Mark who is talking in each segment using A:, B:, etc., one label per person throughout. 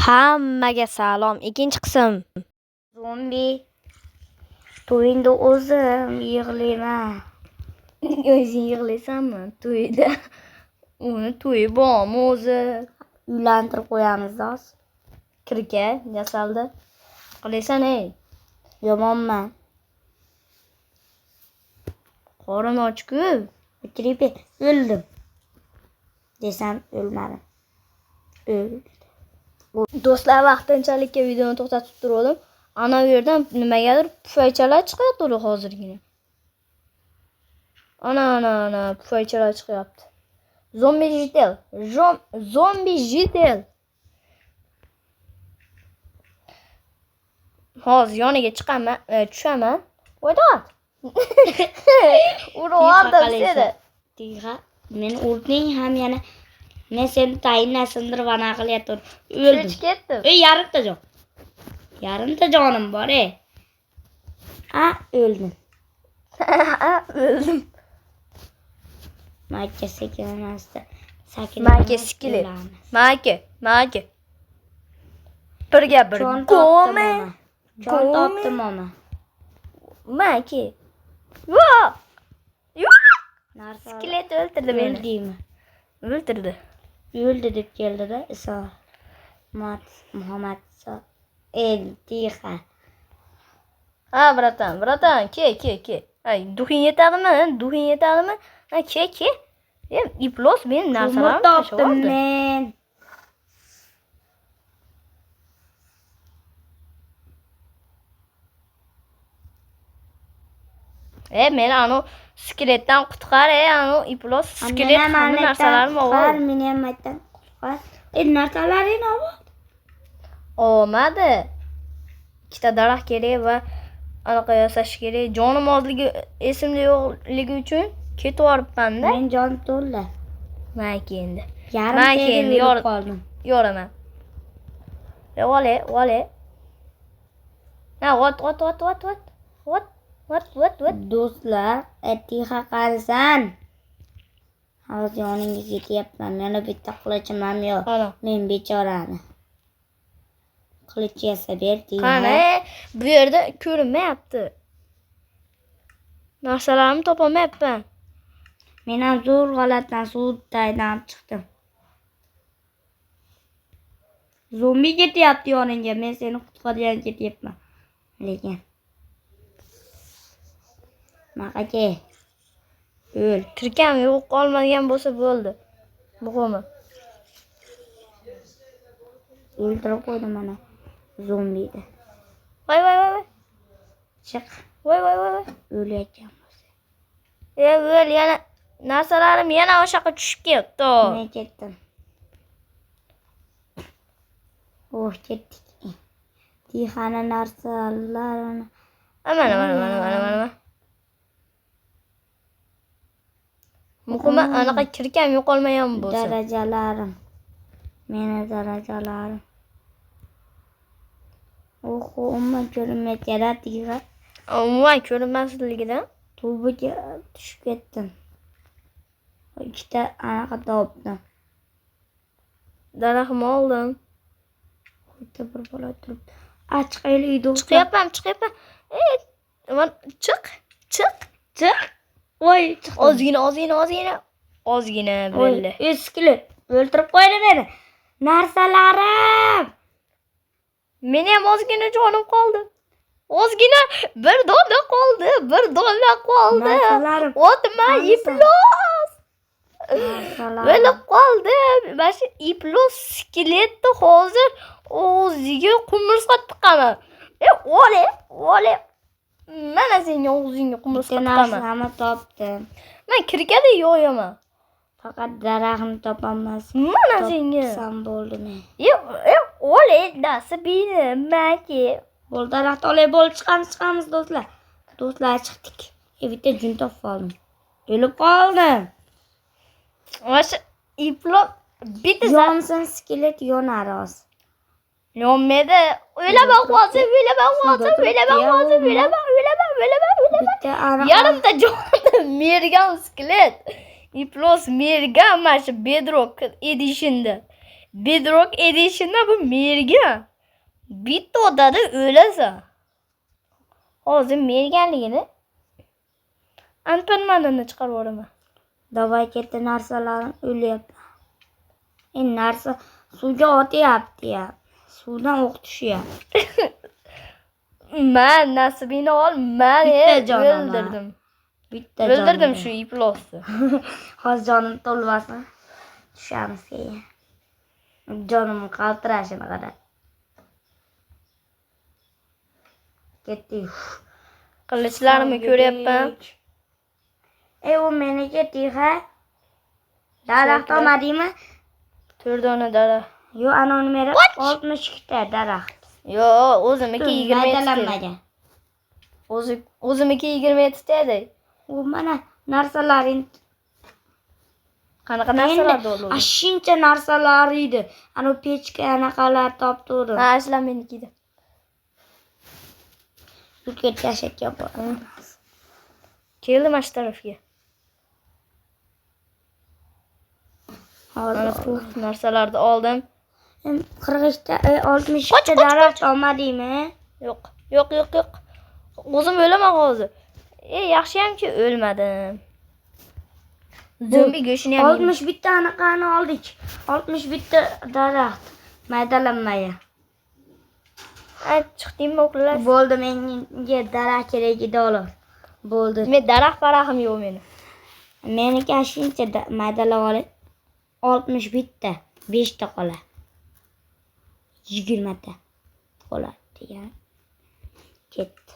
A: Hammaga salom. Ikkinchi qism.
B: Zombi to'yingda o'zim yig'layman.
A: O'zing yig'laysanmi? To'yda. Uni to'yi bormi o'zi?
B: Uylantirib qo'yamiz do'st.
A: Kirka, yasaldi. Qilaysan ey.
B: Yomonman.
A: Qorin ochku.
B: Kirib o'ldim. Desam o'lmadim. O'ldim.
A: Do'stlar, vaqtinchalikka videoni to'xtatib turdim. Ana bu yerdan nimagadir pufaychalar chiqyapti hozirgina. Ana pufaychalar chiqyapti. Zombi jitel. Zombi jitel. Hozir yoniga chiqaman, tushaman. Voydat. Urardim seni.
B: Tiga, men urding ham yana men seni tayinla sindirib ana qilyaptim. O'ldim.
A: Kech ketdim.
B: Yarimta jonim bor o'ldim.
A: O'ldim.
B: Mayka sekinlasdi.
A: Mayka sikili. Mayka. Birga bir go'mi.
B: Jon topdim ona.
A: Mayka. Skelet o'ldirdi meni.
B: O'ldingmi?
A: O'ldirdi.
B: O'ldi deb keldi-da Iso. Muhammad Iso. Tiga.
A: Ha, bratan, ke. Ay, duxing yetadimi? Ha, ke. Iplos men narsalarimni
B: topdim men.
A: Meni anu skeletdan qutqar, anu iplos skelet hamma narsalarim bor.
B: Meni ham aytdan qutqar. Narsalaring
A: olmadi. Ikkita daraxt kerak va anaqa yasash kerak. Jonim ozligi esimda yo'qligi uchun ketib yoribman-da.
B: Men jon to'la.
A: Mayka endi.
B: Yarim qoldim.
A: Yoraman. Vale. Ha, ot.
B: Do'stlar, Tiga qarisan. Hozir yoningga ketyapman. Mana bitta qilichim ham yo'q. Men bechorani. Qilich yasab ber, Tiga.
A: Qani, bu yerda ko'rinmayapti. Narsalarimni topolmayapman.
B: Men ham zo'r g'alatdan suvdaydan chiqdim. Zombi ketyapti yoningga. Men seni qutqargan ketyapman. Lekin Maqaka. O'l.
A: Kirkam yo'q qolmagan bo'lsa bo'ldi. Muhimi.
B: O'ldirib qo'ydim mana zombini.
A: Voy.
B: Chiq.
A: Voy.
B: O'layotgan bo'lsa.
A: O'l, yana narsalarim yana o'sha yoqqa tushib ketdi.
B: Men ketdim. Ketdik. Tixani narsalarini.
A: Mana. Muhimi anaqa kirkam yo'qolmagan bo'lsa.
B: Darajalarim. Meni darajalarim. Umuman ko'rinmayotgan Tiga.
A: Umuman ko'rinmasligidan
B: Tubiga tushib ketdim. Ikkita anaqa topdim.
A: Daraxtni oldim.
B: Bitta bir bola turibdi. Chiqaylik do'stlar.
A: Chiqyapman. Chiq. Voy, ozgina bo'ldi.
B: Eskilar, o'ldirib qo'ydi meni. Narsalarim.
A: Meni ham ozgina jonim qoldi. Ozgina bir dona qoldi.
B: Narsalarim.
A: Otma iplos. O'lib qoldi. Mana shu iplos skeletni hozir o'ziga qumursqa tiqaman. Ole. Mana senga o'zingga qumursqa tiqaman.
B: Narsani topdim.
A: Men kirkada yo'qman.
B: Faqat daraxtni topolmas.
A: Mana senga.
B: Sam bo'ldi men.
A: Ole nasibini maki.
B: Bo'l daraxt olay, chiqamiz do'stlar. Do'stlar chiqdik. Bitta jun topib oldim. O'lib qoldim.
A: O'sha iplos bitta
B: Johnson skelet yonar hozir.
A: Yonmaydi. O'laman hozir. Yarimta jonim mergan skelet. Iplos mergan mana shu Bedrock Edition'da. Bedrock Edition'da bu mergan. Bitta odada o'lasan. Hozir merganligini Antonmanini chiqarib yuboraman.
B: Davay katta narsalarim o'lyapti. Narsa suvga otyapti ya. Suvdan o'q tushyapti.
A: Men nasibini ol, men
B: Bitta jonim
A: o'ldirdim.
B: Bitta
A: O'ldirdim shu iplosni.
B: Hozir jonim to'lmasin. Tushamiz keyin. Jonim qaltirashini qara. Ketdik.
A: Qilichlarimni ko'ryapman.
B: U meniki tiha. Daraxt olmadingmi?
A: 4 dona daraxt.
B: Yo, anoni mera 62 ta daraxt.
A: Yo, o'zimniki 27 ta. O'zimniki 27 ta edi.
B: U mana narsalaring
A: Qanaqa narsalar bo'ldi?
B: shuncha narsalar edi. Ana pechka anaqalar topdim.
A: Ha, ashla menikida.
B: Sutga tashakka boramiz.
A: Keldim ash tarafga. Mana
B: Hozir
A: bu narsalarni oldim.
B: 40 ta 60 ta daraxt olmadingmi?
A: Yo'q. O'zim o'laman hozir. Yaxshiyamki o'lmadim. Zombi go'shini ham
B: 61 ta anaqani oldik. 61 ta daraxt. Maydalanmaya.
A: chiqdingmi o'qlar?
B: Bo'ldi, menga daraxt kerak edi olar. Bo'ldi.
A: Men daraxt barahim yo'q meni.
B: Meniki shuncha maydalab olib 61 ta, 5 ta qolar. 20 ta qolar degan. Ketdi.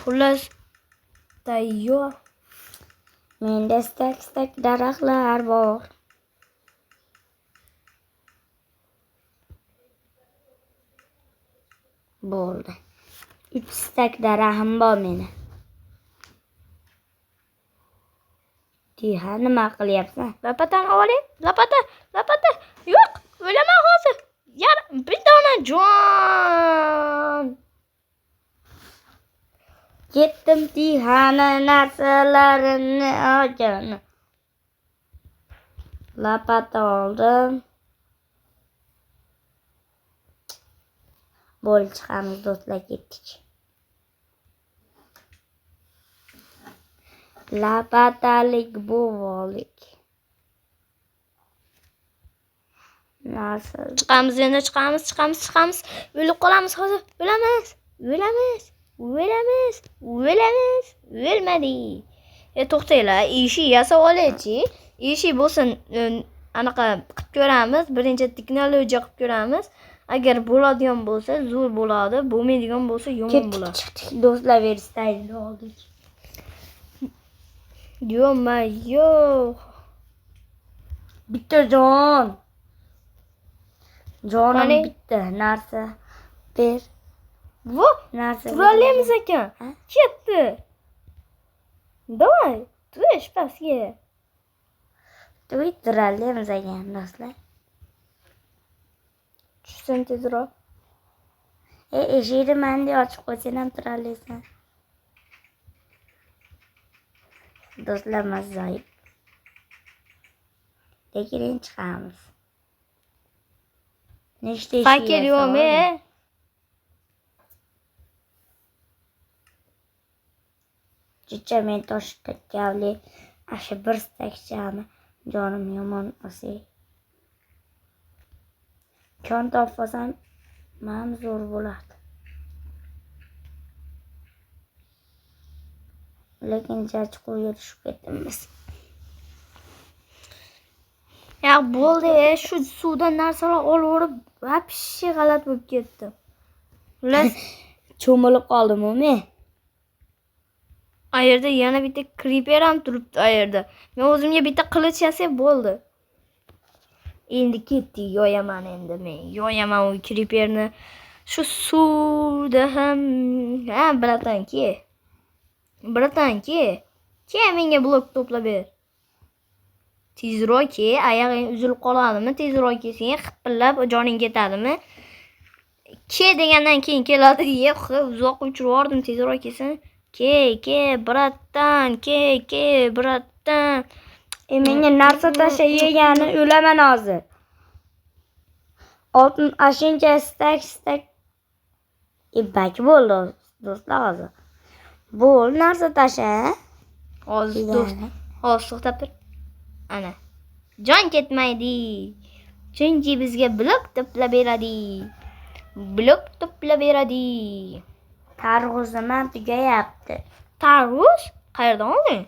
A: Xullas tayyor.
B: Menda stak daraxtlar bor. Bo'ldi. 3 stak daraxtim bor meni. Tiha, nima qilyapsan?
A: Lapatani oling. Lapata. Yo'q, o'laman hozir. Bir dona jon.
B: Ketdim Tihani narsalarini olgan. Lapata oldim. Bo'ldi, chiqamiz do'stlar, ketdik. Lapatalik bu volik. Narsa.
A: Chiqamiz. O'lib qolamiz hozir. O'lmadik. To'xtanglar, ishi yasab olaychi. Ishi bo'lsin, anaqa qilib ko'ramiz. Birinchi texnologiya qilib ko'ramiz. Agar bo'ladigan bo'lsa, zo'r bo'ladi. Bo'lmaydigan bo'lsa, yomon bo'ladi.
B: Chiqdik do'stlar, verstayni oldik.
A: Yo'q.
B: Bitta jon. Jonim
A: Qani?
B: bitta narsa. Ber.
A: Vo,
B: Narsa.
A: turolamiz ekan. Ketdi. Davay, turish pastga.
B: Turalamiz ekan do'stlar.
A: Tushsam tezroq.
B: Eshikni menda ochib qo'ysang ham turalasan. Do'stlar, mazzoyi. Lekin chiqamiz. Nechta eshik?
A: Fakir yo'qmi?
B: Chicha, men toshda kavli. Asha bir stakchami jonim yomon o'si. Kon topsam, men zo'r bo'ladi. Lekin jaj qo'yib tushib ketdimiz.
A: Ya bo'ldi, shu suvdan narsalar olaverib, vapshi g'alat bo'lib ketdi. Ular
B: Cho'milib qoldim-ku men.
A: ayerda yana bitta creeper ham turibdi ayerda. Men o'zimga bitta qilich yasab bo'ldi. Endi ketdi, yo'yaman endi men. Yo'yaman u creeperni. Shu suvda ham, bratanki. Ke menga blok to'plab ber. Tezroq ke, oyog'ing uzilib qoladimi? Tezroq kesing, xipillab joning ketadimi? Ke degandan keyin keladi, uzoq uchirib yubordim, tezroq kesin. Ke, bratan, bratan.
B: Menga narsa tasha yegani o'laman hozir. Oltin ashuncha istak. Bak bo'ldi do'stlar hozir. Bo'l narsa tasha.
A: Hozir do'st. Hozir to'xtab tur. Ana. Jon ketmaydi. Chunki bizga blok to'plab beradi. Blok to'plab beradi.
B: Targ'uzim ham tugayapti.
A: Tarvuz? Qayerdan olding?